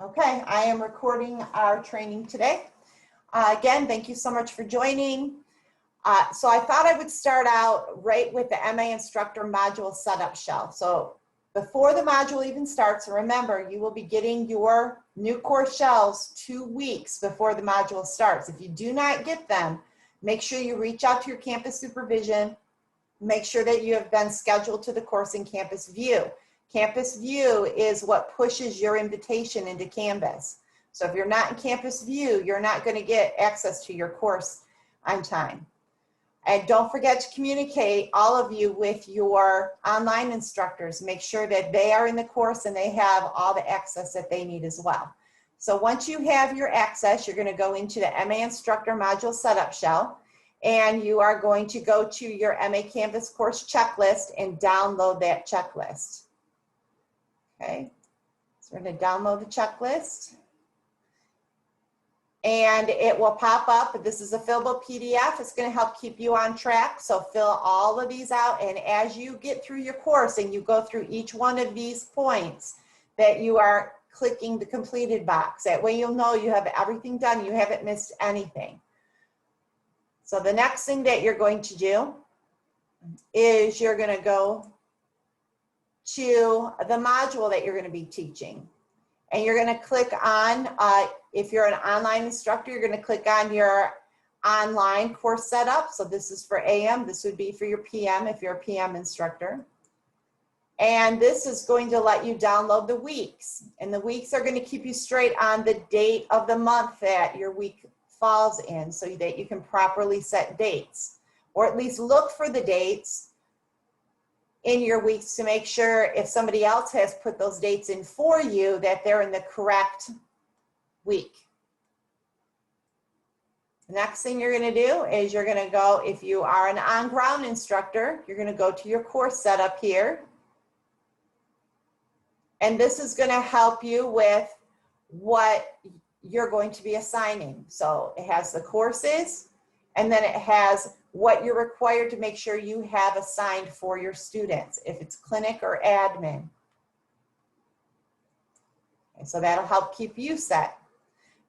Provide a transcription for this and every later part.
Okay, I am recording our training today. Again, thank you so much for joining. So I thought I would start out right with the MA Instructor Module Setup Shell. So before the module even starts, remember, you will be getting your new course shells 2 weeks before the module starts. If you do not get them, make sure you reach out to your campus supervision. Make sure that you have been scheduled to the course in Campus View. Campus View is what pushes your invitation into Canvas. So if you're not in Campus View, you're not going to get access to your course on time. And don't forget to communicate, all of you, with your online instructors. Make sure that they are in the course and they have all the access that they need as well. So once you have your access, you're going to go into the MA Instructor Module Setup Shell, and you are going to go to your MA Canvas course checklist and download that checklist. Okay, so we're going to download the checklist. And it will pop up. This is a fillable PDF. It's going to help keep you on track. So fill all of these out. And as you get through your course and you go through each one of these points, that you are clicking the completed box. That way you'll know you have everything done. You haven't missed anything. So the next thing that you're going to do is you're going to go to the module that you're going to be teaching. And you're going to click on, if you're an online instructor, you're going to click on your online course setup. So this is for AM. This would be for your PM if you're a PM instructor. And this is going to let you download the weeks. And the weeks are going to keep you straight on the date of the month that your week falls in, so that you can properly set dates, or at least look for the dates in your weeks to make sure if somebody else has put those dates in for you, that they're in the correct week. The next thing you're going to do is you're going to go, if you are an on-ground instructor, you're going to go to your course setup here. And this is going to help you with what you're going to be assigning. So it has the courses, and then it has what you're required to make sure you have assigned for your students, if it's clinic or admin. And so that'll help keep you set.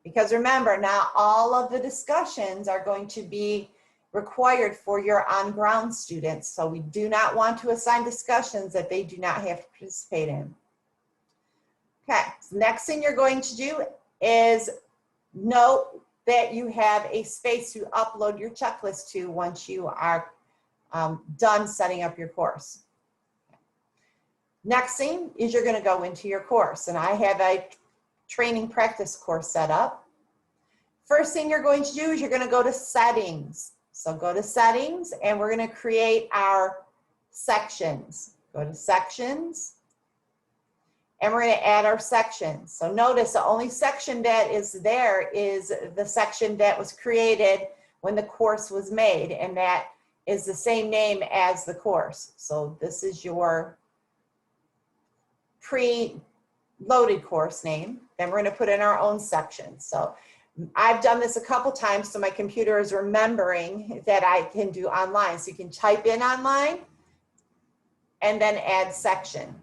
Because remember, not all of the discussions are going to be required for your on-ground students. So we do not want to assign discussions that they do not have to participate in. Okay, so next thing you're going to do is note that you have a space to upload your checklist to once you are done setting up your course. Next thing is you're going to go into your course, and I have a training practice course set up. First thing you're going to do is you're going to go to settings. So go to settings, and we're going to create our sections. Go to sections. And we're going to add our sections. So notice the only section that is there is the section that was created when the course was made, and that is the same name as the course. So this is your pre-loaded course name. Then we're going to put in our own section. So I've done this a couple times, so my computer is remembering that I can do online. So you can type in online and then add section.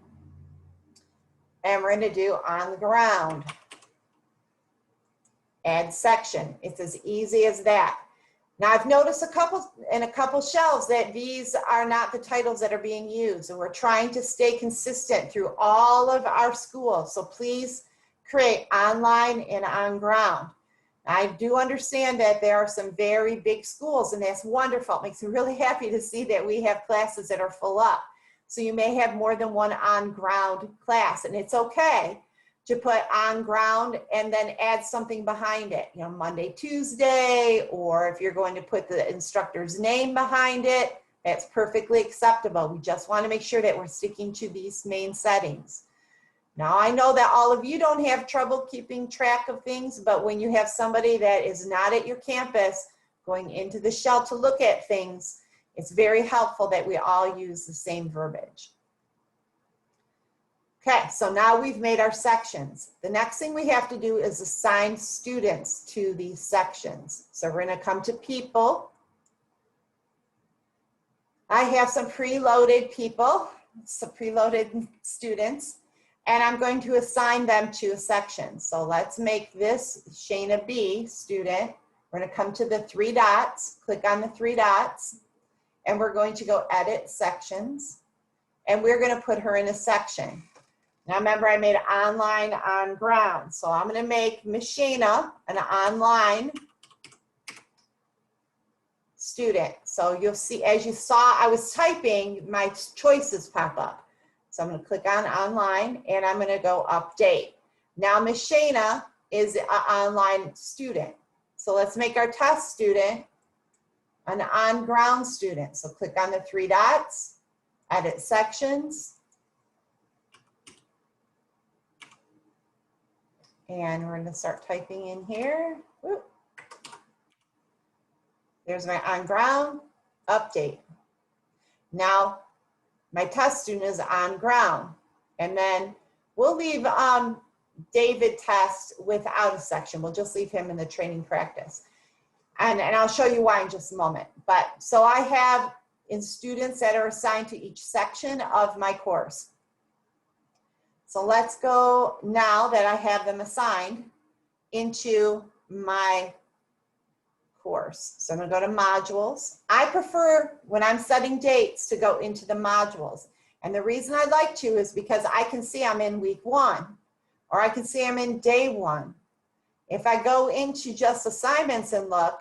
And we're going to do on the ground. Add section. It's as easy as that. Now I've noticed in a couple shelves that these are not the titles that are being used, and we're trying to stay consistent through all of our schools. So please create online and on ground. I do understand that there are some very big schools, and that's wonderful. It makes me really happy to see that we have classes that are full up. So you may have more than one on-ground class, and it's okay to put on-ground and then add something behind it. You know, Monday, Tuesday, or if you're going to put the instructor's name behind it, that's perfectly acceptable. We just want to make sure that we're sticking to these main settings. Now, I know that all of you don't have trouble keeping track of things, but when you have somebody that is not at your campus going into the shell to look at things, it's very helpful that we all use the same verbiage. Okay, so now we've made our sections. The next thing we have to do is assign students to these sections. So we're going to come to people. I have some preloaded people, some preloaded students, and I'm going to assign them to a section. So let's make this Shayna B student. We're going to come to the three dots, click on the three dots, and we're going to go edit sections, and we're going to put her in a section. Now remember, I made online on ground, so I'm going to make Miss Shayna an online student. So you'll see, as you saw, I was typing, my choices pop up. So I'm going to click on online, and I'm going to go update. Now Miss Shayna is an online student. So let's make our test student an on-ground student. So click on the three dots, edit sections, and we're going to start typing in here. Whoop. There's my on-ground, update. Now my test student is on ground, and then we'll leave David Test without a section. We'll just leave him in the training practice. And I'll show you why in just a moment. But so I have in students that are assigned to each section of my course. So let's go, now that I have them assigned, into my course. So I'm going to go to modules. I prefer, when I'm setting dates, to go into the modules. And the reason I like to is because I can see I'm in week 1, or I can see I'm in day 1. If I go into just assignments and look,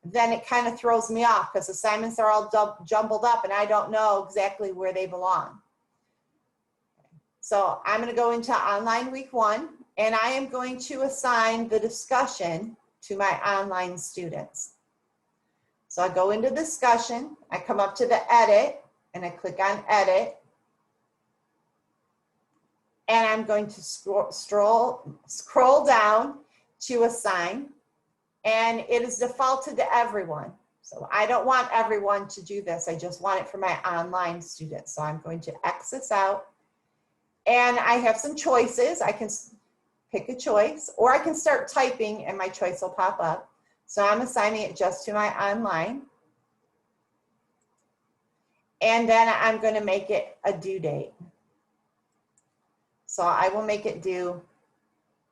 then it kind of throws me off, because assignments are all jumbled up and I don't know exactly where they belong. So I'm going to go into online week 1, and I am going to assign the discussion to my online students. So I go into discussion, I come up to the edit, and I click on edit, and I'm going to scroll down to assign, and it is defaulted to everyone. So I don't want everyone to do this, I just want it for my online students. So I'm going to X this out, and I have some choices. I can pick a choice, or I can start typing and my choice will pop up. So I'm assigning it just to my online. And then I'm going to make it a due date. So I will make it due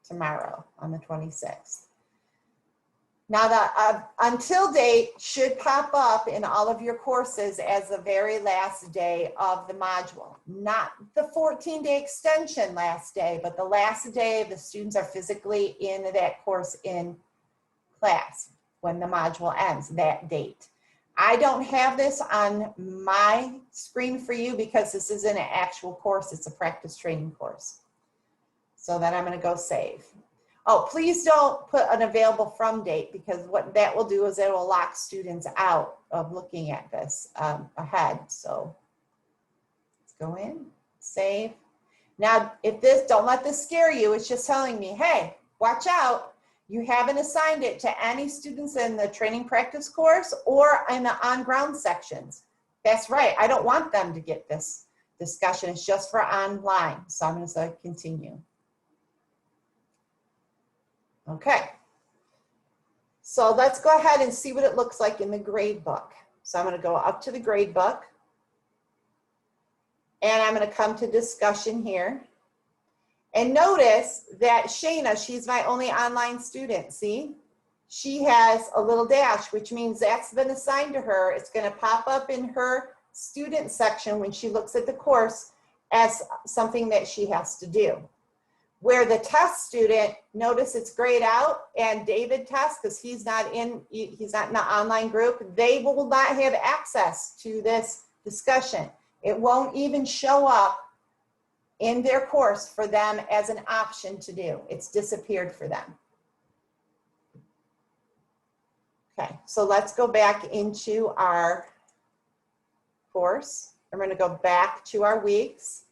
tomorrow on the 26th. Now the until date should pop up in all of your courses as the very last day of the module. Not the 14-day extension last day, but the last day the students are physically in that course in class when the module ends, that date. I don't have this on my screen for you because this isn't an actual course, it's a practice training course. So then I'm going to go save. Oh, please don't put an available from date, because what that will do is it will lock students out of looking at this ahead. So let's go in, save. Now, if this, don't let this scare you. It's just telling me, hey, watch out. You haven't assigned it to any students in the training practice course or in the on-ground sections. That's right. I don't want them to get this discussion. It's just for online. So I'm going to say continue. Okay, so let's go ahead and see what it looks like in the grade book. So I'm going to go up to the grade book, and I'm going to come to discussion here. And notice that Shayna, she's my only online student, see? She has a little dash, which means that's been assigned to her. It's going to pop up in her student section when she looks at the course as something that she has to do. Where the test student, notice it's grayed out, and David Test, because he's not in the online group, they will not have access to this discussion. It won't even show up in their course for them as an option to do. It's disappeared for them. Okay, so let's go back into our course. I'm going to go back to our weeks.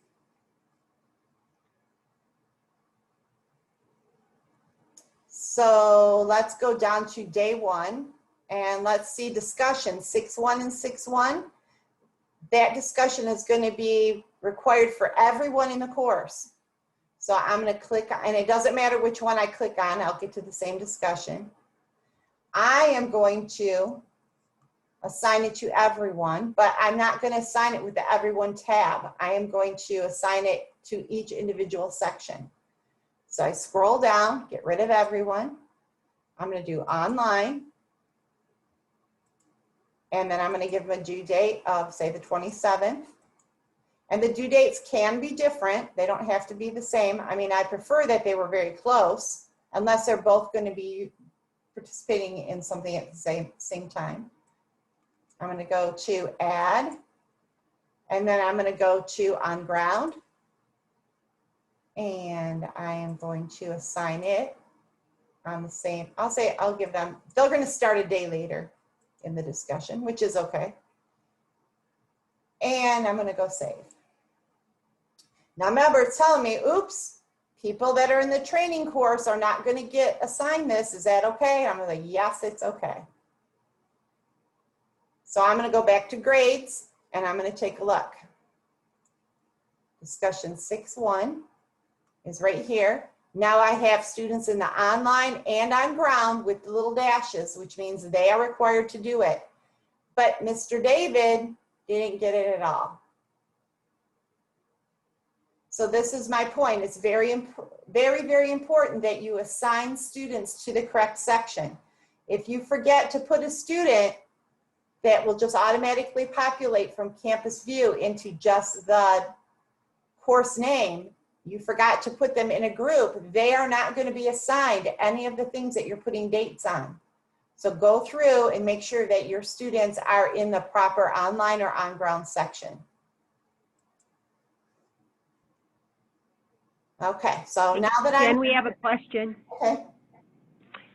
So let's go down to day 1, and let's see discussion 6.1 and 6.1. That discussion is going to be required for everyone in the course. So I'm going to click, and it doesn't matter which one I click on, I'll get to the same discussion. I am going to assign it to everyone, but I'm not going to assign it with the everyone tab. I am going to assign it to each individual section. So I scroll down, get rid of everyone. I'm going to do online. And then I'm going to give them a due date of, say, the 27th. And the due dates can be different. They don't have to be the same. I mean, I prefer that they were very close, unless they're both going to be participating in something at the same time. I'm going to go to add, and then I'm going to go to on ground. And I am going to assign it on the same, I'll give them, they're going to start a day later in the discussion, which is okay. And I'm going to go save. Now remember, it's telling me, oops, people that are in the training course are not going to get assigned this. Is that okay? I'm like, yes, it's okay. So I'm going to go back to grades and I'm going to take a look. Discussion 6.1 is right here. Now I have students in the online and on ground with the little dashes, which means they are required to do it. But Mr. David didn't get it at all. So this is my point. It's very, very important that you assign students to the correct section. If you forget to put a student that will just automatically populate from Campus View into just the course name, you forgot to put them in a group, they are not going to be assigned any of the things that you're putting dates on. So go through and make sure that your students are in the proper online or on-ground section. Okay, so now that Jen, we have a question. Okay.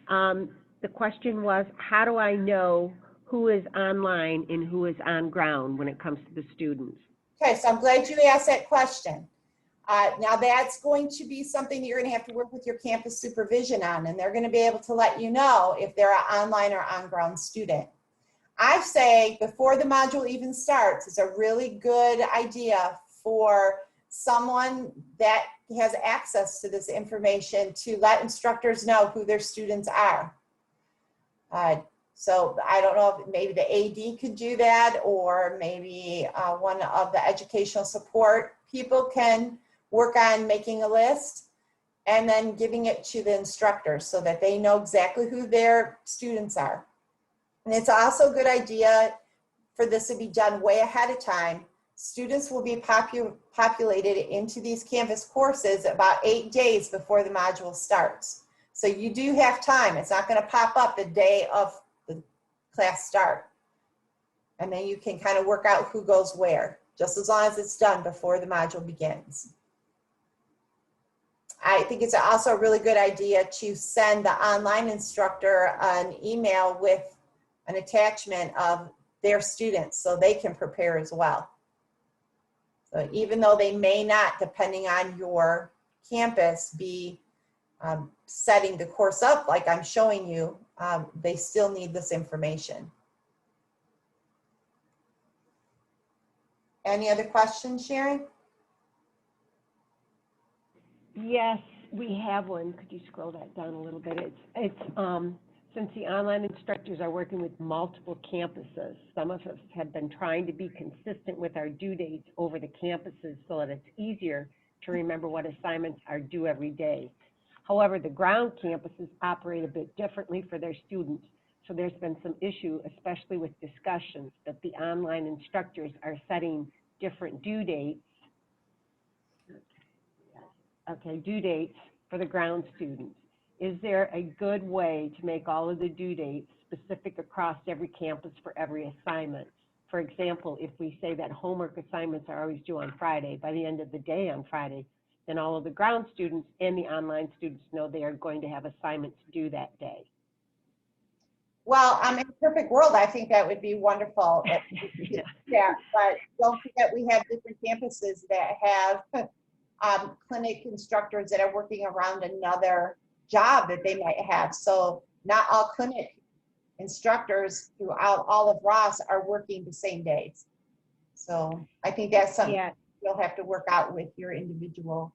The question was, how do I know who is online and who is on ground when it comes to the students? Okay, so I'm glad you asked that question. Now that's going to be something that you're going to have to work with your campus supervision on, and they're going to be able to let you know if they're an online or on-ground student. I say before the module even starts, it's a really good idea for someone that has access to this information to let instructors know who their students are. So I don't know if maybe the AD could do that, or maybe one of the educational support people can work on making a list and then giving it to the instructors so that they know exactly who their students are. And it's also a good idea for this to be done way ahead of time. Students will be populated into these Canvas courses about 8 days before the module starts. So you do have time. It's not going to pop up the day of the class start. And then you can kind of work out who goes where, just as long as it's done before the module begins. I think it's also a really good idea to send the online instructor an email with an attachment of their students so they can prepare as well. So even though they may not, depending on your campus, be setting the course up like I'm showing you, they still need this information. Any other questions, Sharon? Yes, we have one. Could you scroll that down a little bit? Since the online instructors are working with multiple campuses, some of us have been trying to be consistent with our due dates over the campuses so that it's easier to remember what assignments are due every day. However, the ground campuses operate a bit differently for their students, so there's been some issue, especially with discussions, that the online instructors are setting different due dates. Okay, due dates for the ground students. Is there a good way to make all of the due dates specific across every campus for every assignment? For example, if we say that homework assignments are always due on Friday, by the end of the day on Friday, then all of the ground students and the online students know they are going to have assignments due that day. Well, in a perfect world, I think that would be wonderful. Yeah, but don't forget we have different campuses that have clinic instructors that are working around another job that they might have. So not all clinic instructors throughout all of Ross are working the same days. So I think that's something you'll have to work out with your individual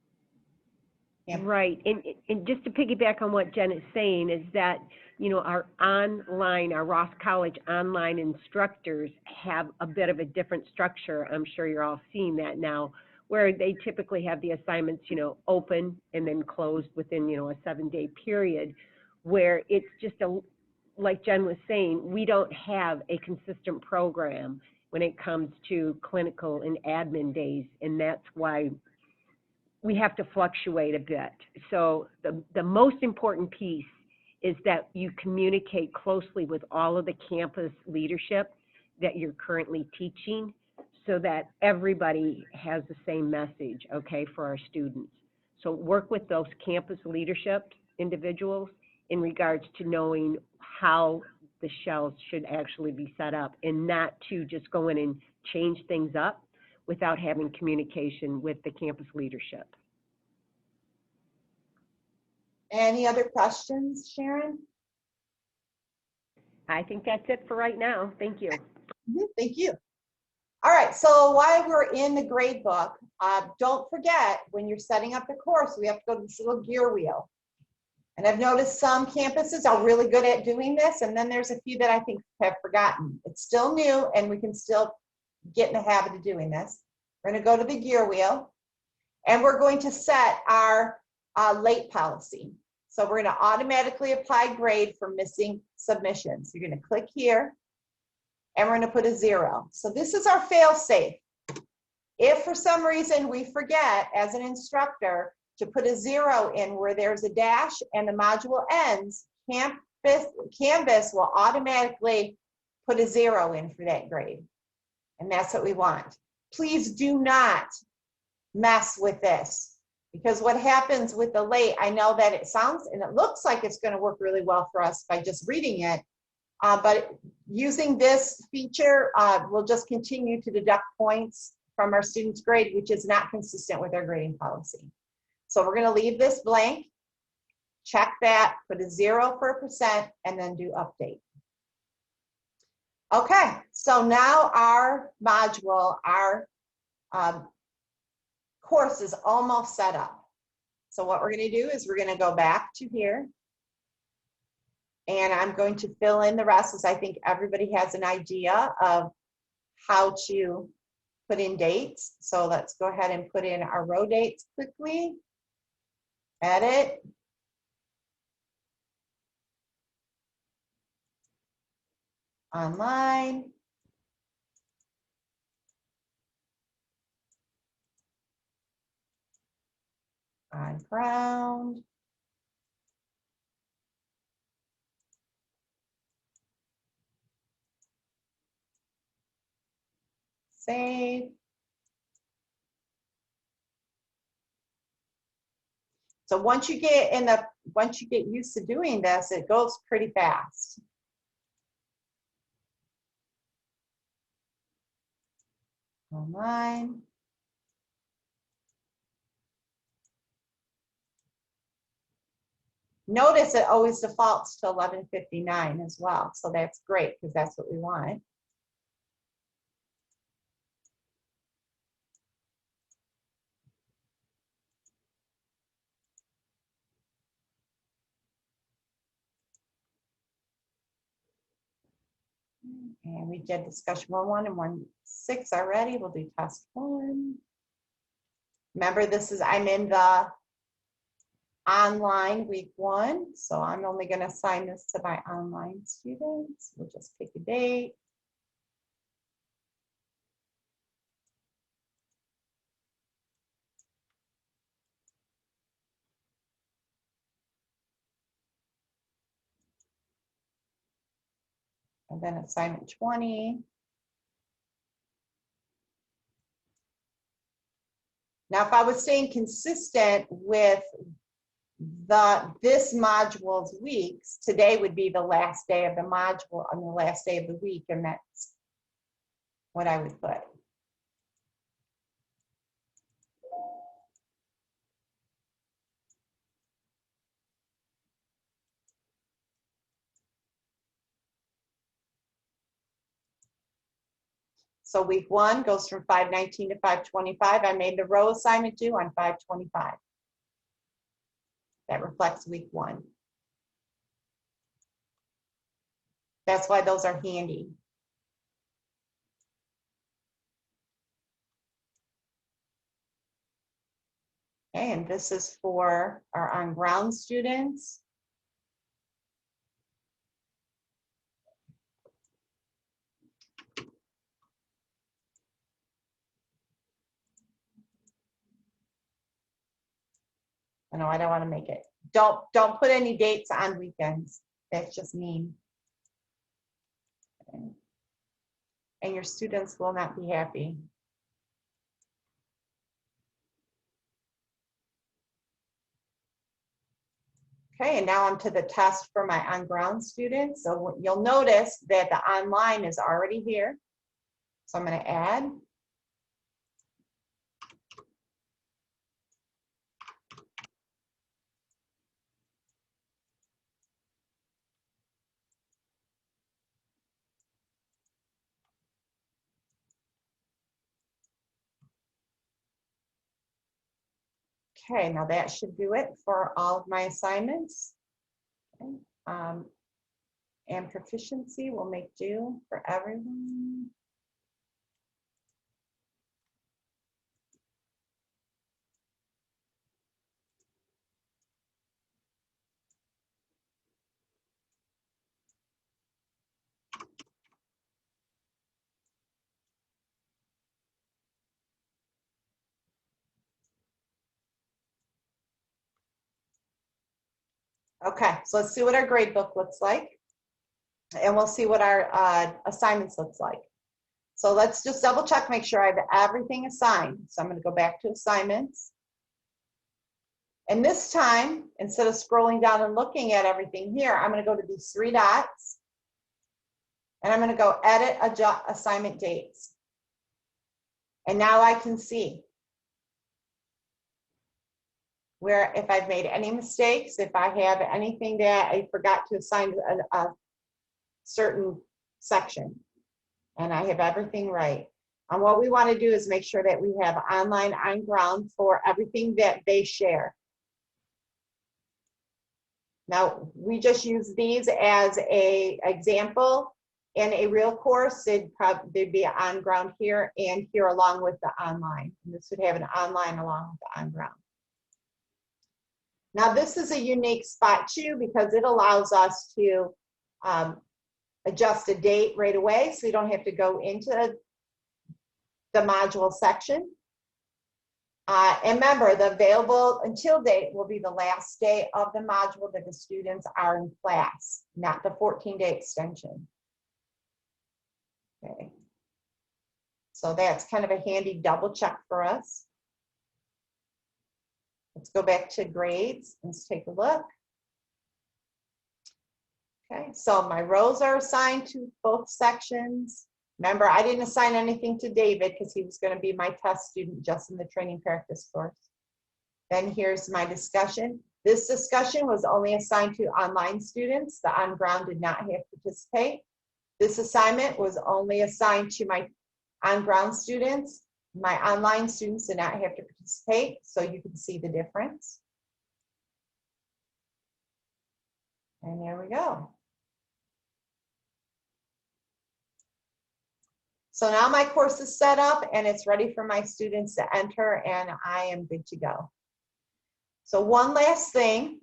campus. Right, and just to piggyback on what Jen is saying is that, you know, our Ross College online instructors have a bit of a different structure. I'm sure you're all seeing that now, where they typically have the assignments, open and then closed within, a 7-day period, where it's just like Jen was saying, we don't have a consistent program when it comes to clinical and admin days, and that's why we have to fluctuate a bit. So the most important piece is that you communicate closely with all of the campus leadership that you're currently teaching, so that everybody has the same message, okay, for our students. So work with those campus leadership individuals in regards to knowing how the shells should actually be set up, and not to just go in and change things up without having communication with the campus leadership. Any other questions, Sharon? I think that's it for right now. Thank you. Thank you. All right, so while we're in the grade book, don't forget, when you're setting up the course, we have to go to this little gear wheel. And I've noticed some campuses are really good at doing this, and then there's a few that I think have forgotten. It's still new, and we can still get in the habit of doing this. We're going to go to the gear wheel, and we're going to set our late policy. So we're going to automatically apply grade for missing submissions. You're going to click here, and we're going to put a 0. So this is our fail safe. If for some reason we forget as an instructor to put a 0 in where there's a dash and the module ends, Canvas will automatically put a 0 in for that grade. And that's what we want. Please do not mess with this, because what happens with the late, I know that it sounds and it looks like it's going to work really well for us by just reading it, but using this feature will just continue to deduct points from our students' grade, which is not consistent with our grading policy. So we're going to leave this blank, check that, put a 0 for a %, and then do update. Okay, so now our module, our course is almost set up. So what we're going to do is we're going to go back to here, and I'm going to fill in the rest, as I think everybody has an idea of how to put in dates. So let's go ahead and put in our row dates quickly. Edit. Online. On ground. Save. So once you get used to doing this, it goes pretty fast. Online. Notice it always defaults to 11:59 as well. So that's great, because that's what we want. And we did discussion 1.1 and 1.6 already. We'll do test 1. Remember, I'm in the online week 1, so I'm only going to assign this to my online students. We'll just pick a date. And then assignment 20. Now, if I was staying consistent with this module's weeks, today would be the last day of the module on the last day of the week, and that's what I would put. So week 1 goes from 5/19 to 5/25. I made the row assignment due on 5/25. That reflects week 1. That's why those are handy. Okay, and this is for our on-ground students. I know I don't want to make it. Don't put any dates on weekends. That's just mean. And your students will not be happy. Okay, and now I'm to the test for my on-ground students. So you'll notice that the online is already here. So I'm going to add. Okay, now that should do it for all of my assignments. Okay. And proficiency will make do for everyone. Okay, so let's see what our grade book looks like. And we'll see what our assignments looks like. So let's just double check, make sure I have everything assigned. So I'm going to go back to assignments. And this time, instead of scrolling down and looking at everything here, I'm going to go to these three dots. And I'm going to go edit assignment dates. And now I can see where if I've made any mistakes, if I have anything that I forgot to assign a certain section, and I have everything right. And what we want to do is make sure that we have online on ground for everything that they share. Now, we just use these as an example. In a real course, they'd be on ground here and here along with the online. And this would have an online along with the on ground. Now, this is a unique spot too because it allows us to adjust a date right away, so you don't have to go into the module section. And remember, the available until date will be the last day of the module that the students are in class, not the 14-day extension. Okay. So that's kind of a handy double check for us. Let's go back to grades. Let's take a look. Okay, so my rows are assigned to both sections. Remember, I didn't assign anything to David because he was going to be my test student just in the training practice course. Then here's my discussion. This discussion was only assigned to online students. The on-ground did not have to participate. This assignment was only assigned to my on-ground students. My online students did not have to participate, so you can see the difference. And there we go. So now my course is set up and it's ready for my students to enter, and I am good to go. So one last thing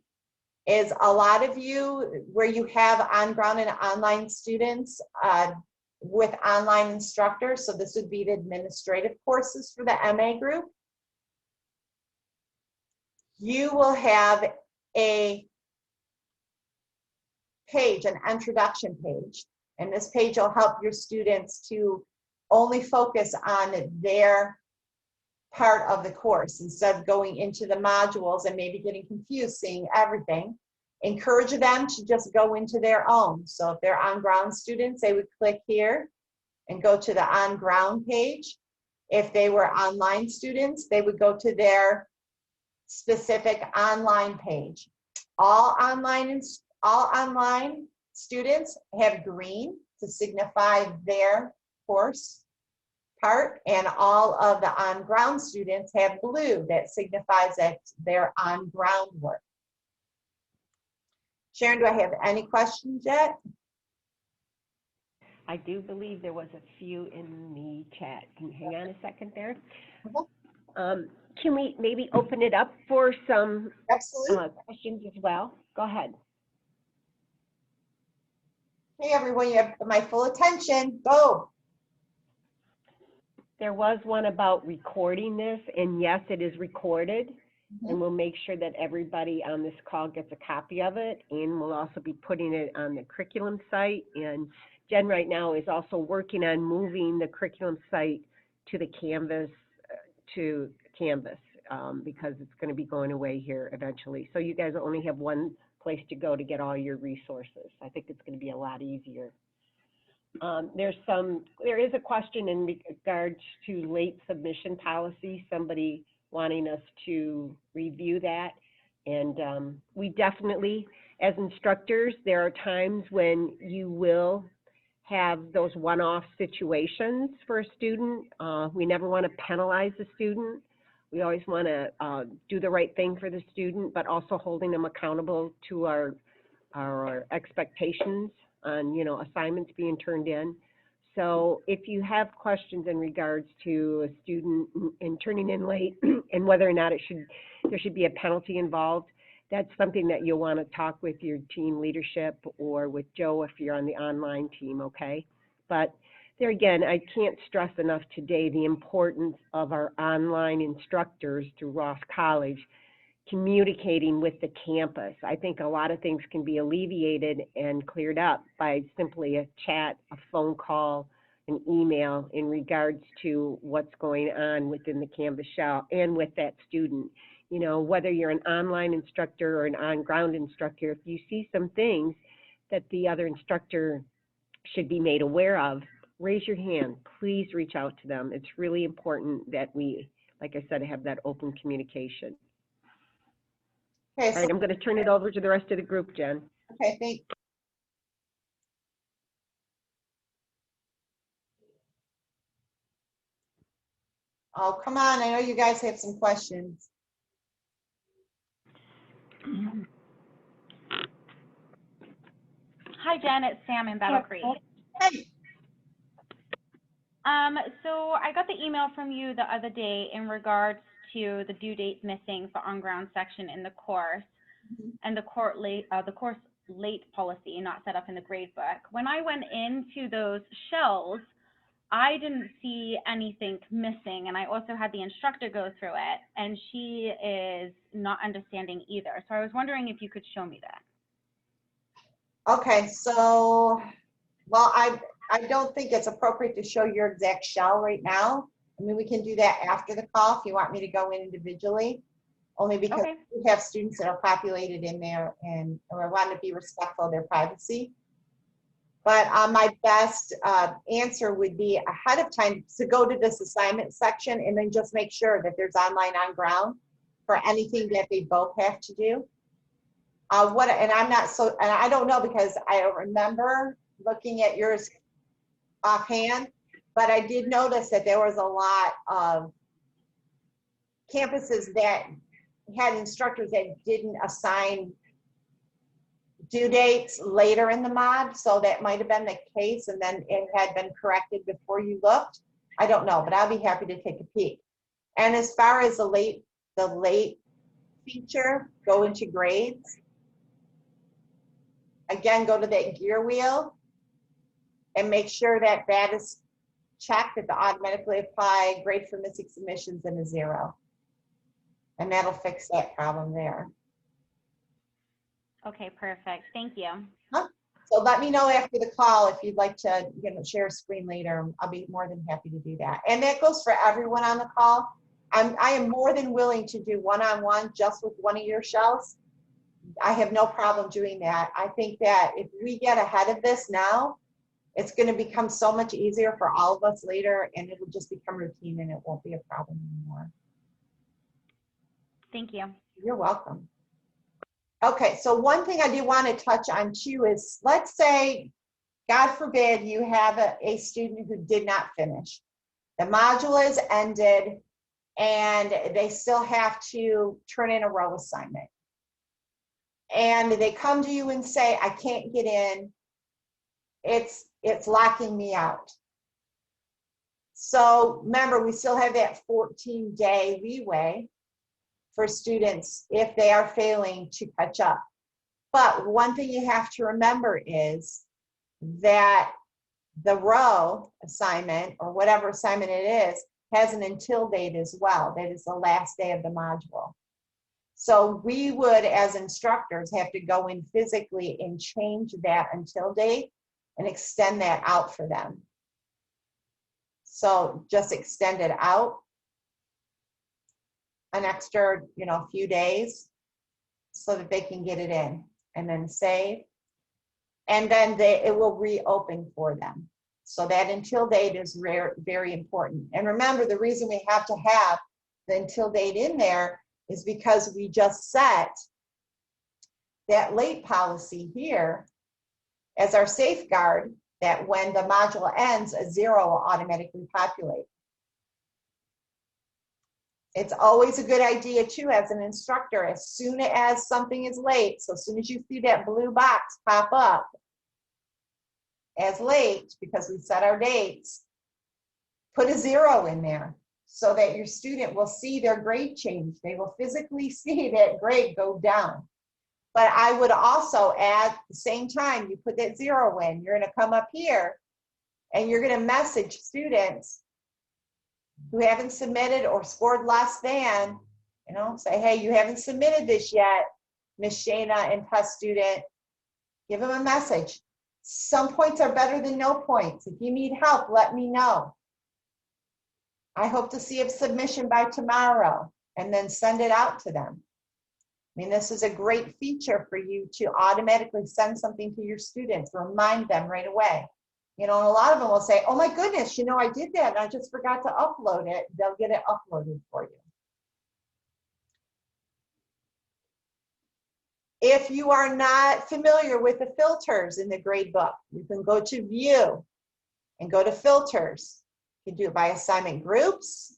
is a lot of you where you have on-ground and online students with online instructors, so this would be the administrative courses for the MA group. You will have a page, an introduction page, and this page will help your students to only focus on their part of the course instead of going into the modules and maybe getting confused seeing everything. Encourage them to just go into their own. So if they're on-ground students, they would click here and go to the on-ground page. If they were online students, they would go to their specific online page. All online students have green to signify their course part, and all of the on-ground students have blue that signifies that they're on groundwork. Sharon, do I have any questions yet? I do believe there was a few in the chat. Can you hang on a second there? Can we maybe open it up for some Absolutely. questions as well? Go ahead. Hey, everyone, you have my full attention. Go. There was one about recording this, and yes, it is recorded. Mhm. And we'll make sure that everybody on this call gets a copy of it, and we'll also be putting it on the curriculum site. And Jen right now is also working on moving the curriculum site to the Canvas, because it's going to be going away here eventually. So you guys only have one place to go to get all your resources. I think it's going to be a lot easier. There is a question in regards to late submission policy, somebody wanting us to review that. And we definitely, as instructors, there are times when you will have those one-off situations for a student. We never want to penalize the student. We always want to do the right thing for the student, but also holding them accountable to our expectations on, assignments being turned in. So if you have questions in regards to a student and turning in late and whether or not there should be a penalty involved, that's something that you'll want to talk with your team leadership or with Joe if you're on the online team, okay? But there again, I can't stress enough today the importance of our online instructors through Ross College communicating with the campus. I think a lot of things can be alleviated and cleared up by simply a chat, a phone call, an email in regards to what's going on within the Canvas shell and with that student. Whether you're an online instructor or an on-ground instructor, if you see some things that the other instructor should be made aware of, raise your hand. Please reach out to them. It's really important that we, like I said, have that open communication. Okay, All right, I'm going to turn it over to the rest of the group, Jen. okay, thanks. Oh, come on, I know you guys have some questions. Hi, Jen, it's Sam in Battle Creek. Hey. So I got the email from you the other day in regards to the due dates missing for on-ground section in the course and the course late policy not set up in the grade book. When I went into those shells, I didn't see anything missing, and I also had the instructor go through it, and she is not understanding either. So I was wondering if you could show me that. Okay, so, well, I don't think it's appropriate to show your exact shell right now. I mean, we can do that after the call if you want me to go in individually, only because Okay. we have students that are populated in there and I want to be respectful of their privacy. But my best answer would be ahead of time to go to this assignment section and then just make sure that there's online on ground for anything that they both have to do. And I don't know because I don't remember looking at yours offhand, but I did notice that there was a lot of campuses that had instructors that didn't assign due dates later in the mod, so that might have been the case, and then it had been corrected before you looked. I don't know, but I'll be happy to take a peek. And as far as the late feature, go into grades. Again, go to that gear wheel and make sure that that is checked, that the automatically apply grade for missing submissions and a 0. And that'll fix that problem there. Okay, perfect. Thank you. So let me know after the call if you'd like to share a screen later. I'll be more than happy to do that. And that goes for everyone on the call. I am more than willing to do one-on-one just with one of your shells. I have no problem doing that. I think that if we get ahead of this now, it's going to become so much easier for all of us later, and it will just become routine and it won't be a problem anymore. Thank you. You're welcome. Okay, so one thing I do want to touch on too is, let's say, God forbid, you have a student who did not finish. The module is ended and they still have to turn in a row assignment. And they come to you and say, I can't get in, it's locking me out. So remember, we still have that 14-day leeway for students if they are failing to catch up. But one thing you have to remember is that the row assignment, or whatever assignment it is, has an until date as well. That is the last day of the module. So we would, as instructors, have to go in physically and change that until date and extend that out for them. So just extend it out an extra, few days so that they can get it in, and then save. And then it will reopen for them. So that until date is very important. And remember, the reason we have to have the until date in there is because we just set that late policy here as our safeguard, that when the module ends, a 0 will automatically populate. It's always a good idea too, as an instructor, as soon as something is late, so as soon as you see that blue box pop up as late, because we set our dates, put a 0 in there so that your student will see their grade change. They will physically see that grade go down. But I would also add, at the same time you put that 0 in, you're going to come up here and you're going to message students who haven't submitted or scored less than, say, hey, you haven't submitted this yet, Miss Shana and test student. Give them a message. Some points are better than no points. If you need help, let me know. I hope to see a submission by tomorrow, and then send it out to them. I mean, this is a great feature for you to automatically send something to your students, remind them right away. And a lot of them will say, oh my goodness, I did that and I just forgot to upload it. They'll get it uploaded for you. If you are not familiar with the filters in the gradebook, you can go to View and go to Filters. You can do it by assignment groups.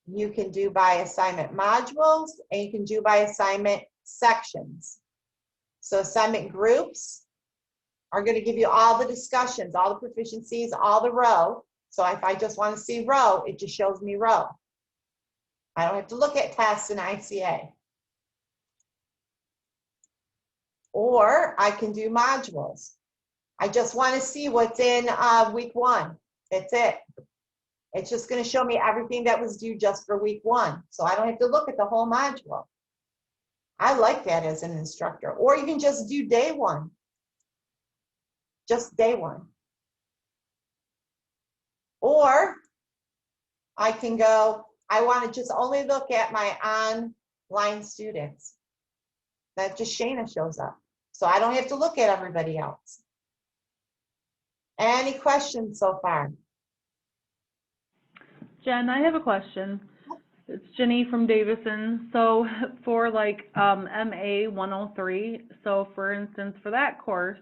You can do by assignment modules, and you can do by assignment sections. So assignment groups are going to give you all the discussions, all the proficiencies, all the row. So if I just want to see row, it just shows me row. I don't have to look at tests and ICA. Or I can do modules. I just want to see what's in week 1. That's it. It's just going to show me everything that was due just for week 1. So I don't have to look at the whole module. I like that as an instructor. Or you can just do day 1. Just day 1. Or I can go, I want to just only look at my online students. That just Shana shows up. So I don't have to look at everybody else. Any questions so far? Jen, I have a question. It's Jenny from Davison. So for like MA 103, so for instance, for that course,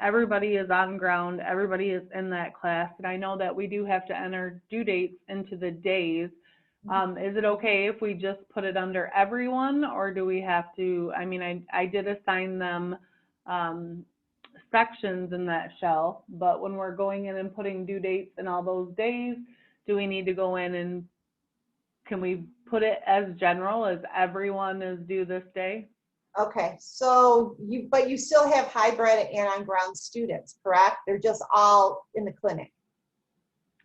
everybody is on ground, everybody is in that class, and I know that we do have to enter due dates into the days. Is it okay if we just put it under everyone, or do we have to, I did assign them sections in that shell, but when we're going in and putting due dates in all those days, do we need to go in and can we put it as general as everyone is due this day? Okay, so but you still have hybrid and on-ground students, correct? They're just all in the clinic.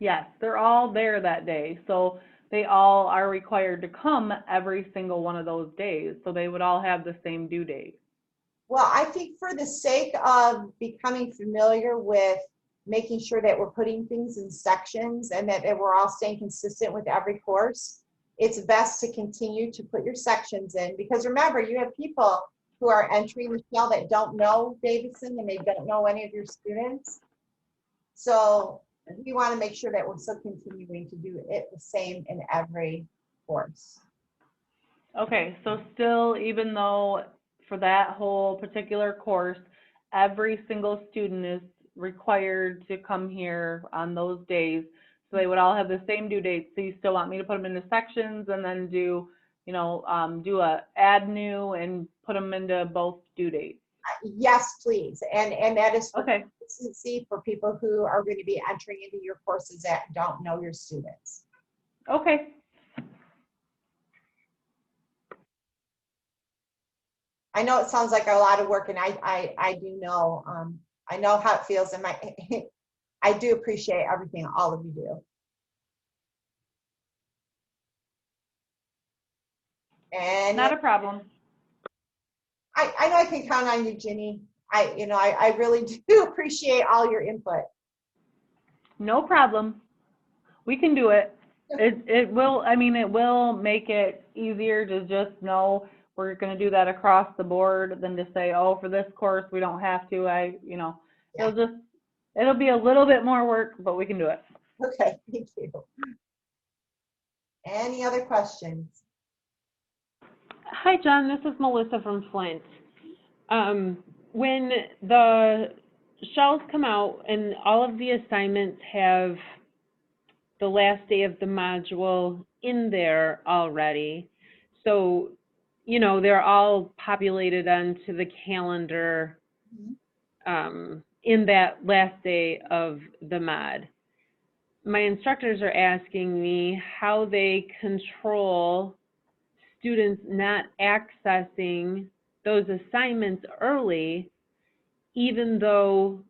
Yes, they're all there that day. So they all are required to come every single one of those days. So they would all have the same due date. Well, I think for the sake of becoming familiar with making sure that we're putting things in sections and that we're all staying consistent with every course, it's best to continue to put your sections in, because remember, you have people who are entering the shell that don't know Davison and they don't know any of your students. So we want to make sure that we're still continuing to do it the same in every course. Okay, so still, even though for that whole particular course, every single student is required to come here on those days, so they would all have the same due date. So you still want me to put them into sections and then do, do a add new and put them into both due dates? Yes, please. And that is for Okay, consistency for people who are going to be entering into your courses that don't know your students. okay. I know it sounds like a lot of work, and I do know, I know how it feels, and I do appreciate everything all of you do. And Not a problem. I know I can count on you, Ginny. I really do appreciate all your input. No problem. We can do it. It will, I mean, it will make it easier to just know we're gonna do that across the board than to say, oh, for this course, we don't have to, it'll be a little bit more work, but we can do it. Okay, thank you. Any other questions? Hi, John. This is Melissa from Flint. When the shells come out and all of the assignments have the last day of the module in there already, so, they're all populated onto the calendar in that last day of the mod. My instructors are asking me how they control students not accessing those assignments early, even though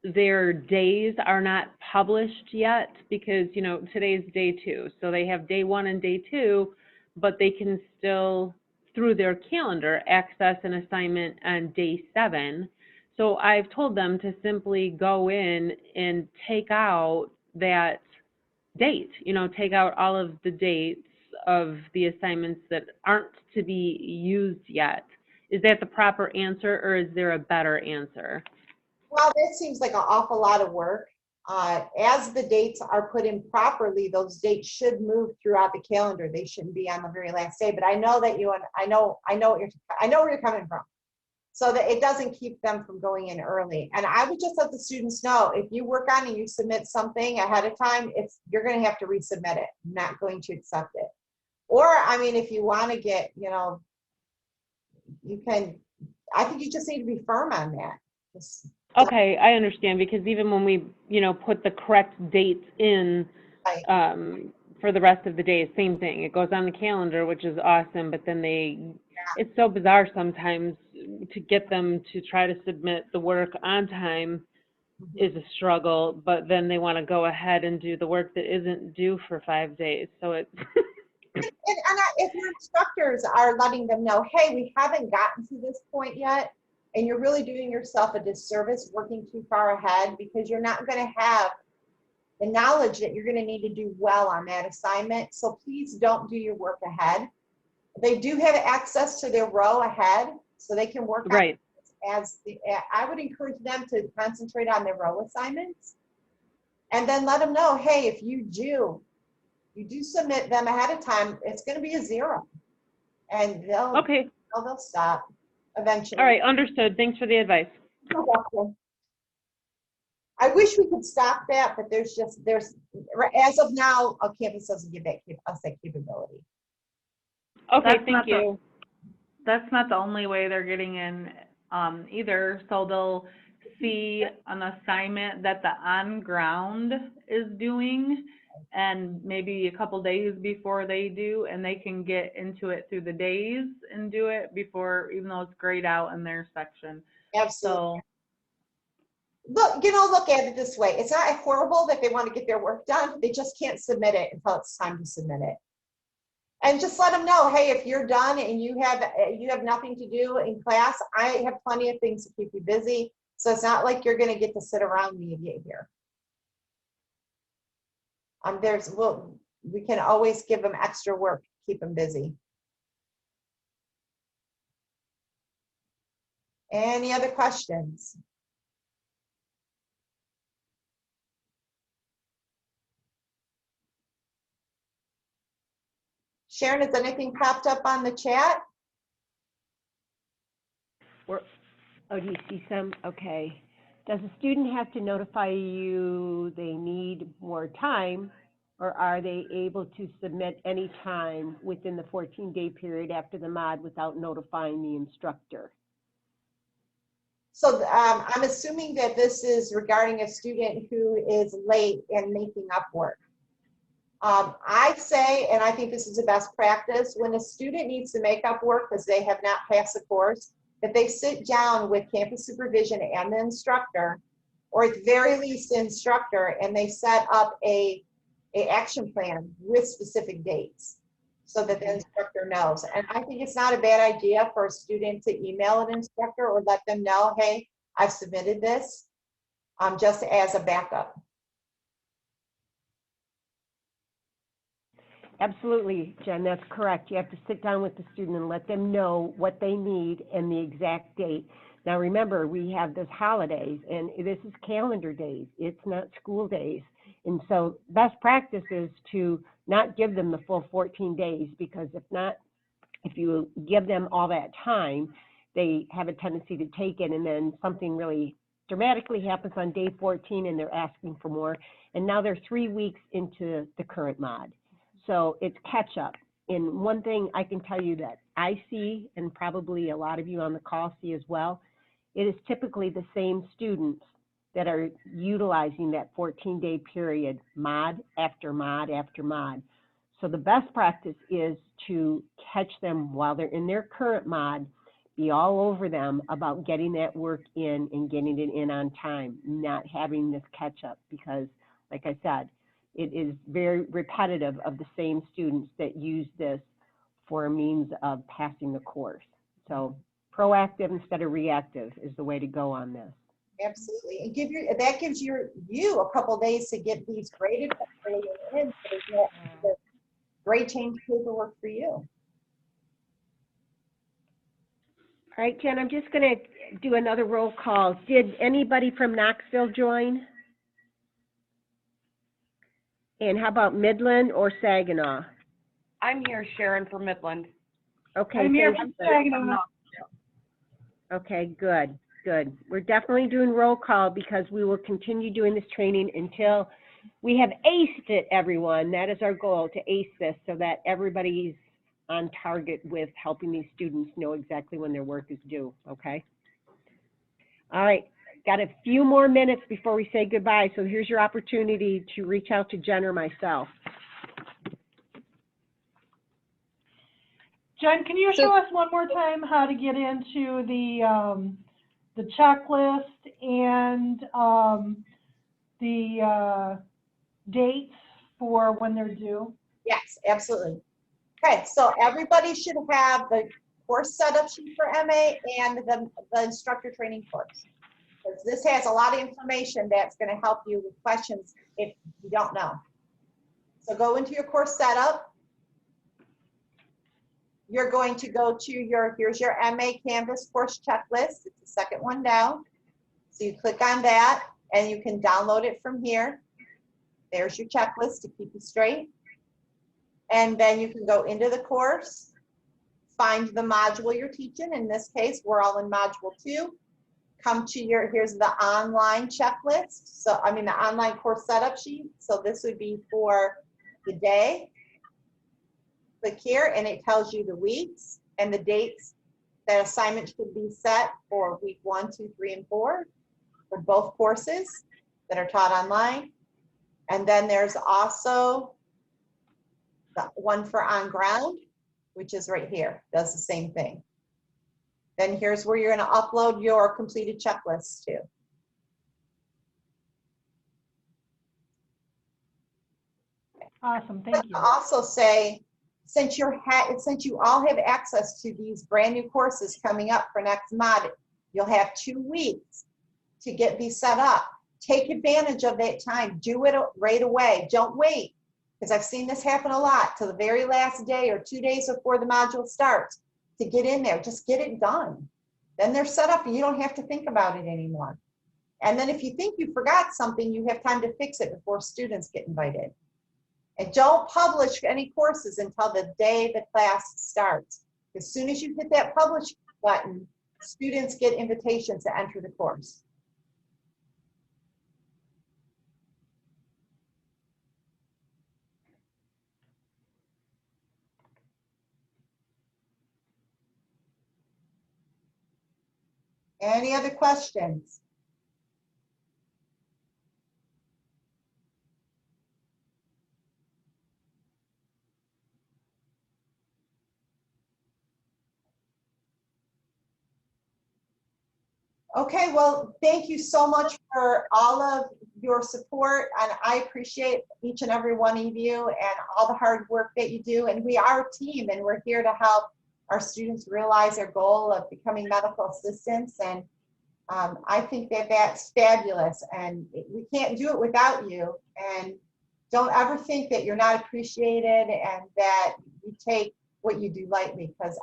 their days are not published yet, because, today's day 2. So they have day 1 and day 2, but they can still, through their calendar, access an assignment on day 7. So I've told them to simply go in and take out that date, take out all of the dates of the assignments that aren't to be used yet. Is that the proper answer, or is there a better answer? Well, that seems like an awful lot of work. As the dates are put in properly, those dates should move throughout the calendar. They shouldn't be on the very last day. But I know that I know where you're coming from, so that it doesn't keep them from going in early. And I would just let the students know, if you work on and you submit something ahead of time, you're going to have to resubmit it. I'm not going to accept it. Or, I mean, if you want to get, you can. I think you just need to be firm on that. Okay, I understand, because even when we, put the correct dates in Right. for the rest of the day, same thing. It goes on the calendar, which is awesome, but then it's so bizarre sometimes to get them to try to submit the work on time is a struggle, but then they want to go ahead and do the work that isn't due for 5 days. So it's If your instructors are letting them know, hey, we haven't gotten to this point yet, and you're really doing yourself a disservice working too far ahead, because you're not going to have the knowledge that you're going to need to do well on that assignment. So please don't do your work ahead. They do have access to their row ahead, so they can work on right. I would encourage them to concentrate on their row assignments, and then let them know, hey, if you do submit them ahead of time, it's going to be a 0, and Okay. they'll stop eventually. All right, understood. Thanks for the advice. You're welcome. I wish we could stop that, but there's as of now, our campus doesn't give us that capability. Okay, That's thank you. That's not the only way they're getting in, either. So they'll see an assignment that the on-ground is doing, and maybe a couple days before they do, and they can get into it through the days and do it before, even though it's grayed out in their section. Absolutely. So, Look at it this way. It's not horrible that they want to get their work done. They just can't submit it until it's time to submit it. And just let them know, hey, if you're done and you have nothing to do in class, I have plenty of things to keep you busy. So it's not like you're going to get to sit around me here. We can always give them extra work to keep them busy. Any other questions? Sharon, has anything popped up on the chat? Oh, do you see some? Okay. Does a student have to notify you they need more time, or are they able to submit any time within the 14-day period after the mod without notifying the instructor? So I'm assuming that this is regarding a student who is late and making up work. I say, and I think this is the best practice, when a student needs to make up work because they have not passed the course, that they sit down with campus supervision and the instructor, or at the very least the instructor, and they set up a action plan with specific dates so that the instructor knows. And I think it's not a bad idea for a student to email an instructor or let them know, hey, I've submitted this, just as a backup. Absolutely, Jen, that's correct. You have to sit down with the student and let them know what they need and the exact date. Now, remember, we have this holidays, and this is calendar days. It's not school days. And so best practice is to not give them the full 14 days, because if you give them all that time, they have a tendency to take it, and then something really dramatically happens on day 14 and they're asking for more. And now they're 3 weeks into the current mod. So it's catch up. And one thing I can tell you that I see, and probably a lot of you on the call see as well, it is typically the same students that are utilizing that 14-day period, mod after mod after mod. So the best practice is to catch them while they're in their current mod, be all over them about getting that work in and getting it in on time, not having this catch up, because like I said, it is very repetitive of the same students that use this for a means of passing the course. So proactive instead of reactive is the way to go on this. Absolutely. And that gives you a couple days to get these graded in, so the grade change paperwork for you. All right, Jen, I'm just going to do another roll call. Did anybody from Knoxville join? And how about Midland or Saginaw? I'm here, Sharon from Midland. Okay. I'm here thank from you. Saginaw. Okay, good. We're definitely doing roll call because we will continue doing this training until we have aced it, everyone. That is our goal, to ace this so that everybody's on target with helping these students know exactly when their work is due, okay? All right, got a few more minutes before we say goodbye, so here's your opportunity to reach out to Jen or myself. Jen, can you show us one more time how to get into the checklist and the dates for when they're due? Yes, absolutely. Okay, so everybody should have the course setup sheet for MA and the instructor training course. Because this has a lot of information that's going to help you with questions if you don't know. So go into your course setup. You're going to go to here's your MA Canvas course checklist. It's the second one down. So you click on that and you can download it from here. There's your checklist to keep you straight. And then you can go into the course, find the module you're teaching. In this case, we're all in module 2. Come to here's the online checklist. So, the online course setup sheet. So this would be for the day. Click here and it tells you the weeks and the dates that assignment should be set for week 1, 2, 3, and 4 for both courses that are taught online. And then there's also the one for on ground, which is right here, does the same thing. Then here's where you're going to upload your completed checklists to. Awesome, thank you. Also say, since you all have access to these brand new courses coming up for next mod, you'll have 2 weeks to get these set up. Take advantage of that time. Do it right away. Don't wait, because I've seen this happen a lot to the very last day or 2 days before the module starts to get in there. Just get it done. Then they're set up and you don't have to think about it anymore. And then if you think you forgot something, you have time to fix it before students get invited. And don't publish any courses until the day the class starts. As soon as you hit that publish button, students get invitations to enter the course. Any other questions? Okay, well, thank you so much for all of your support, and I appreciate each and every one of you and all the hard work that you do. And we are a team, and we're here to help our students realize their goal of becoming medical assistants. And I think that that's fabulous, and we can't do it without you. And don't ever think that you're not appreciated and that you take what you do lightly, because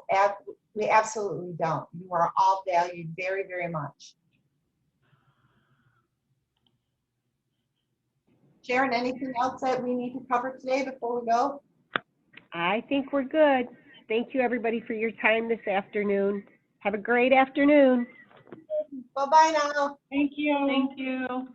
we absolutely don't. You are all valued very, very much. Sharon, anything else that we need to cover today before we go? I think we're good. Thank you, everybody, for your time this afternoon. Have a great afternoon. Bye-bye now. Thank you. Thank you.